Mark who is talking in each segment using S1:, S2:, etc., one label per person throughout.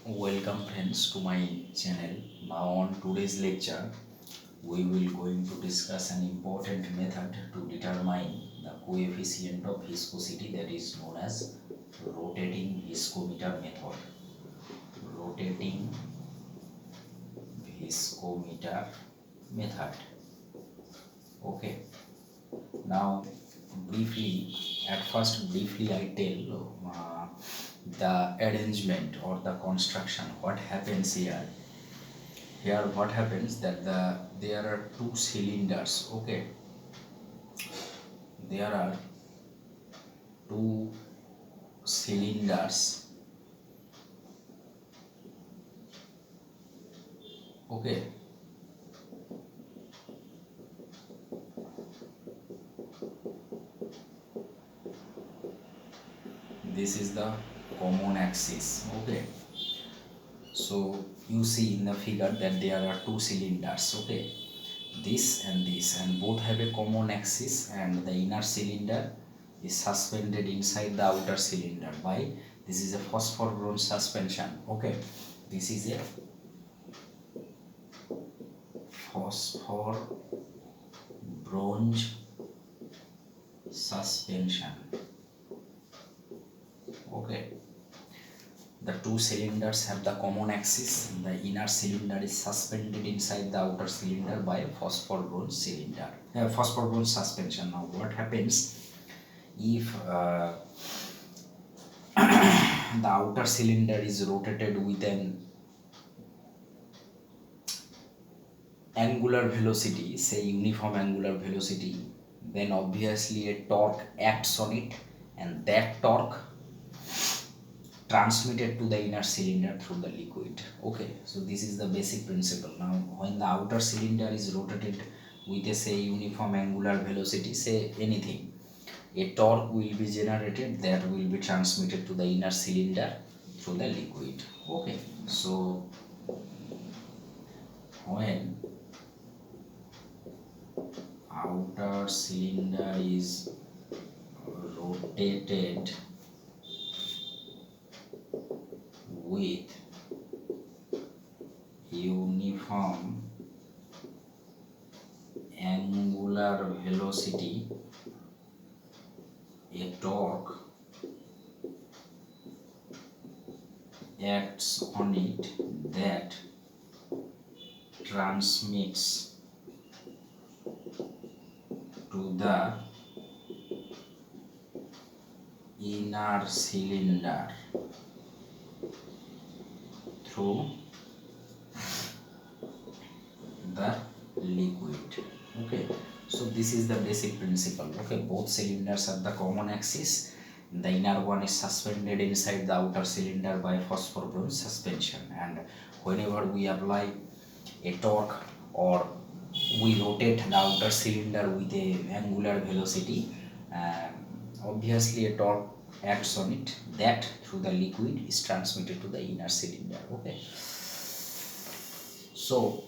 S1: Welcome friends to my channel. Now on today's lecture we will going to discuss an important method to determine the coefficient of viscosity, that is known as rotating viscometer method. Rotating viscometer method. Okay. Now briefly I tell the arrangement or the construction. What happens here? Here what happens that there are two cylinders. Okay, there are two cylinders. Okay, this is the common axis. Okay, so you see in the figure that there are two cylinders. Okay, this and both have a common axis, and the inner cylinder is suspended inside the outer cylinder by, this is a phosphor bronze suspension. Okay, this is a phosphor bronze suspension. Okay, the two cylinders have the common axis. The inner cylinder is suspended inside the outer cylinder by a phosphor bronze suspension. Now what happens if the outer cylinder is rotated with an angular velocity, say uniform angular velocity, then obviously a torque acts on it, and that torque transmitted to the inner cylinder through the liquid. Okay, so this is the basic principle. Now when the outer cylinder is rotated with a, say, uniform angular velocity, say anything, a torque will be generated that will be transmitted to the inner cylinder through the liquid. Okay, so when outer cylinder is rotated with uniform angular velocity, a torque acts on it that transmits to the inner cylinder through the liquid. Okay, so this is the basic principle. Okay, both cylinders have the common axis. The inner one is suspended inside the outer cylinder by phosphor bronze suspension, and whenever we apply a torque or we rotate the outer cylinder with a angular velocity, obviously a torque acts on it that through the liquid is transmitted to the inner cylinder. Okay, so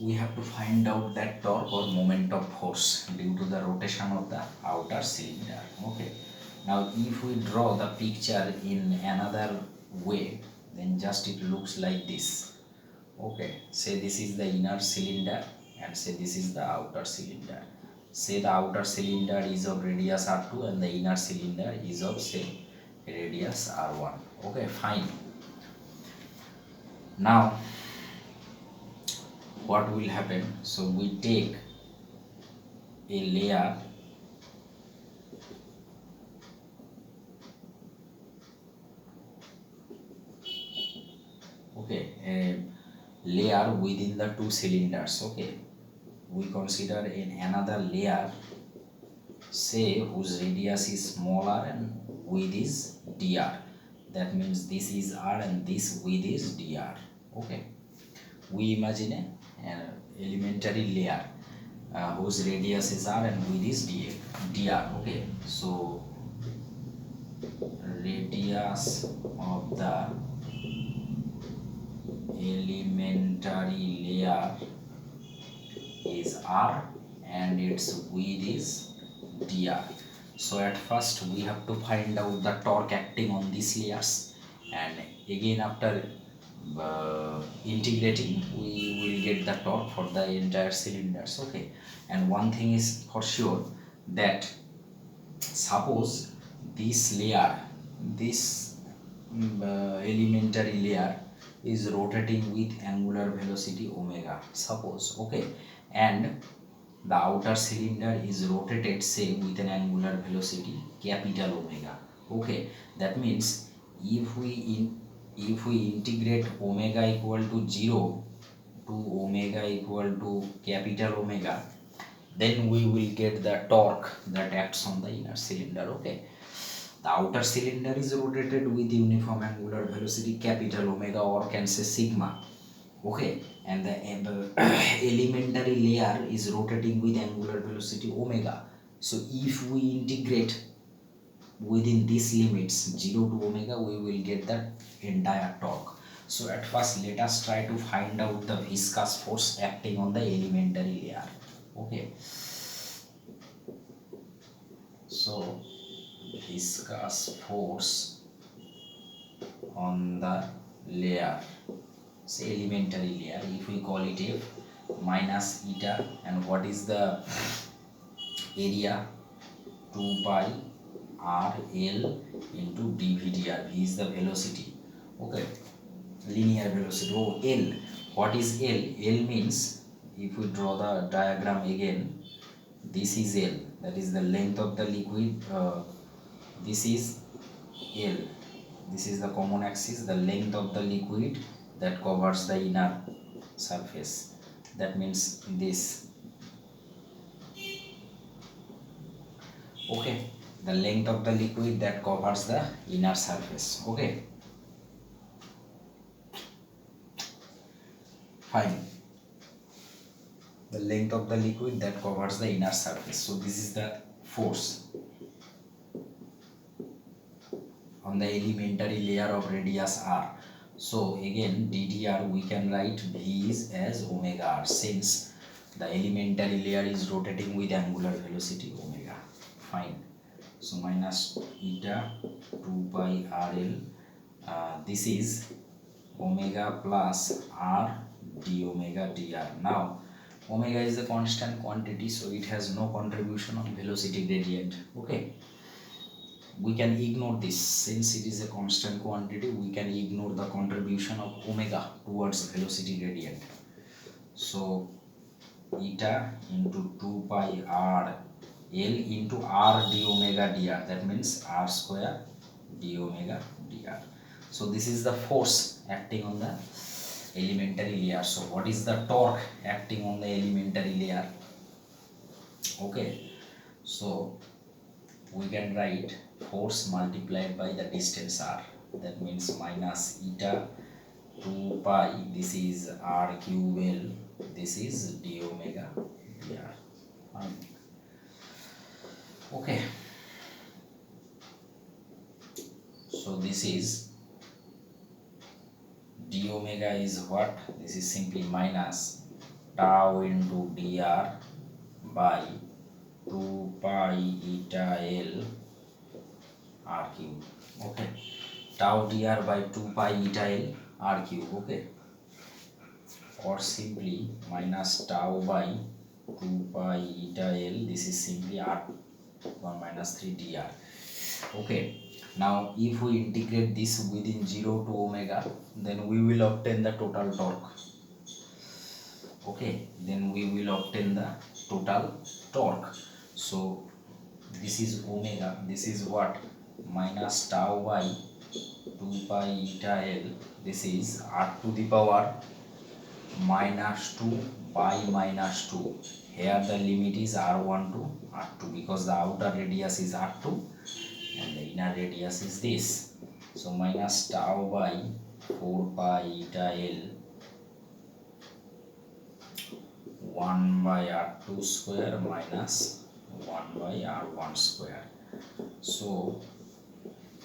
S1: we have to find out that torque or moment of force due to the rotation of the outer cylinder. Okay, now if we draw the picture in another way, then just it looks like this. Okay, say this is the inner cylinder and say this is the outer cylinder. Say the outer cylinder is of radius r2 and the inner cylinder is of, say, radius r1. Okay, fine. Now what will happen? So we take a layer within the two cylinders. Okay, we consider in another layer, say, whose radius is smaller and width is dr. That means this is r and this width is dr. Okay, we imagine an elementary layer whose radius is r and width is dr. Okay, so radius of the elementary layer is r and its width is dr. So at first we have to find out the torque acting on these layers, and again after integrating we will get the torque for the entire cylinders. Okay, and one thing is for sure, that suppose this layer, this elementary layer is rotating with angular velocity omega, suppose. Okay, and the outer cylinder is rotated say with an angular velocity capital omega. Okay, that means if we integrate omega equal to 0 to omega equal to capital omega, then we will get the torque that acts on the inner cylinder. Okay, the outer cylinder is rotated with uniform angular velocity capital omega, or can say sigma. Okay, and the elementary layer is rotating with angular velocity omega. So if we integrate within these limits 0 to omega, we will get the entire torque. So at first let us try to find out the viscous force acting on the elementary layer. Okay, so viscous force on the layer, say elementary layer, if we call it F minus eta, and what is the area, 2 pi r l into dvdr. V is the velocity. Okay, linear velocity. Oh, L, what is L? L means, if we draw the diagram again, this is L, that is the length of the liquid. This is L, this is the common axis, the length of the liquid that covers the inner surface. That means this. Okay, the length of the liquid that covers the inner surface. Okay, fine, the length of the liquid that covers the inner surface. So this is the force on the elementary layer of radius r. So again ddr we can write v is as omega r, since the elementary layer is rotating with angular velocity omega. Fine, so minus eta 2 pi rl, this is omega plus r d omega dr. Now omega is a constant quantity, so it has no contribution on velocity gradient. Okay, we can ignore this, since it is a constant quantity, we can ignore the contribution of omega towards velocity gradient. So eta into 2 pi r l into r d omega dr, that means r square d omega dr. So this is the force acting on the elementary layer. So what is the torque acting on the elementary layer? Okay, so we can write force multiplied by the distance r, that means minus eta 2 pi, this is r cube l, this is d omega dr. Okay, so this is d omega is what? This is simply minus tau into dr by 2 pi eta l r cube. Okay, tau dr by 2 pi eta l r cube. Okay, or simply minus tau by 2 pi eta l, this is simply r1 minus 3 dr. Okay, now if we integrate this within 0 to omega, then we will obtain the total torque. Okay, then we will obtain the total torque. So this is omega, this is what? Minus tau by 2 pi eta l, this is r to the power minus 2 by minus 2. Here the limit is r1 to r2, because the outer radius is r2 and the inner radius is this. So minus tau by 4 pi eta l 1 by r2 square minus 1 by r1 square. So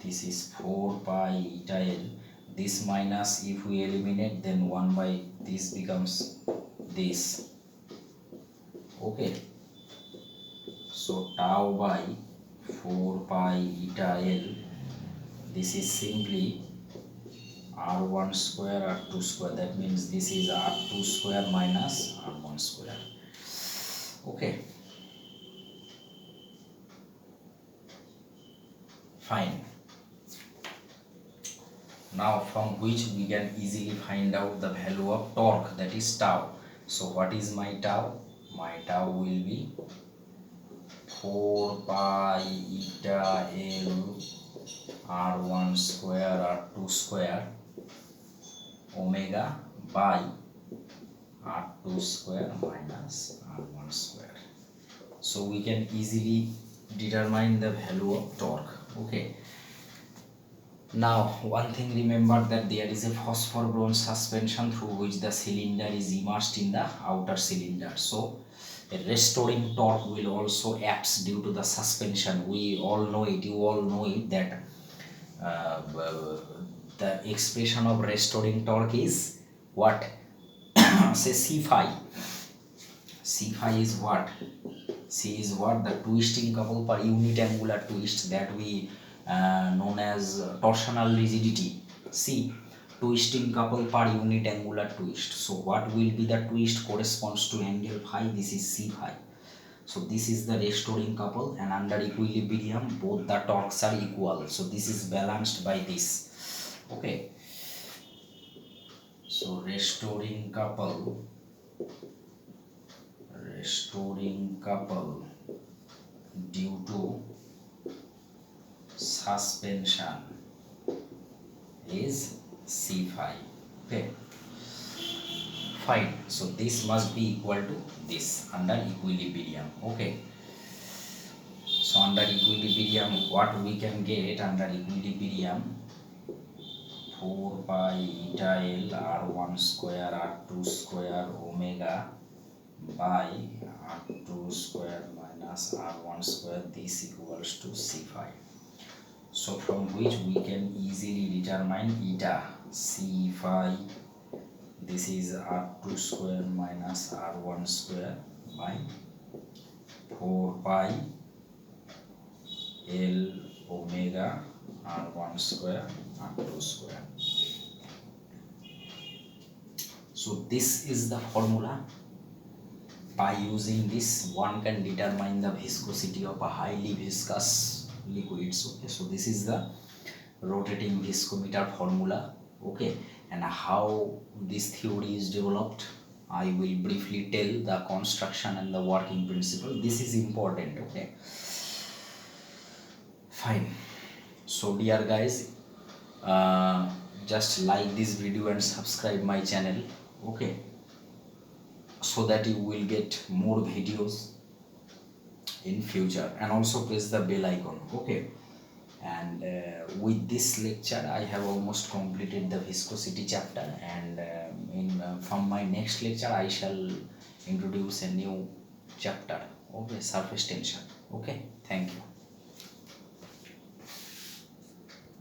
S1: this is 4 pi eta l, this minus if we eliminate, then 1 by this becomes this. Okay, so tau by 4 pi eta l, this is simply r1 square r2 square, that means this is r2 square minus r1 square. Okay, fine. Now from which we can easily find out the value of torque, that is tau. So what is my tau? My tau will be 4 pi eta L r1 square r2 square omega by r2 square minus r1 square. So we can easily determine the value of torque. Okay, now one thing, remember that there is a phosphor bronze suspension through which the cylinder is immersed in the outer cylinder. So a restoring torque will also act due to the suspension. We all know it, you all know it, that the expression of restoring torque is what? Say C phi. C phi is what? C is what? The twisting couple per unit angular twist that we known as torsional rigidity. C, twisting couple per unit angular twist. So what will be the twist corresponds to angle phi? This is C phi. So this is the restoring couple, and under equilibrium both the torques are equal. So this is balanced by this. Okay. So restoring couple due to suspension is C phi. Okay, fine. So this must be equal to this under equilibrium. Okay, so under equilibrium what we can get? Under equilibrium 4 pi eta L r1 square r2 square omega by r2 square minus r1 square, this equals to C phi. So from which we can easily determine eta. C phi, this is r2 square minus r1 square by 4 pi L omega r1 square r2 square. So this is the formula. By using this one can determine the viscosity of a highly viscous liquids. Okay, so this is the rotating viscometer formula. Okay, and how this theory is developed, I will briefly tell the construction and the working principle. This is important. Okay, fine. So dear guys, just like this video and subscribe my channel. Okay, so that you will get more videos in future, and also press the bell icon. Okay, and with this lecture I have almost completed the viscosity chapter, and from my next lecture I shall introduce a new chapter. Okay, surface tension. Okay, thank you.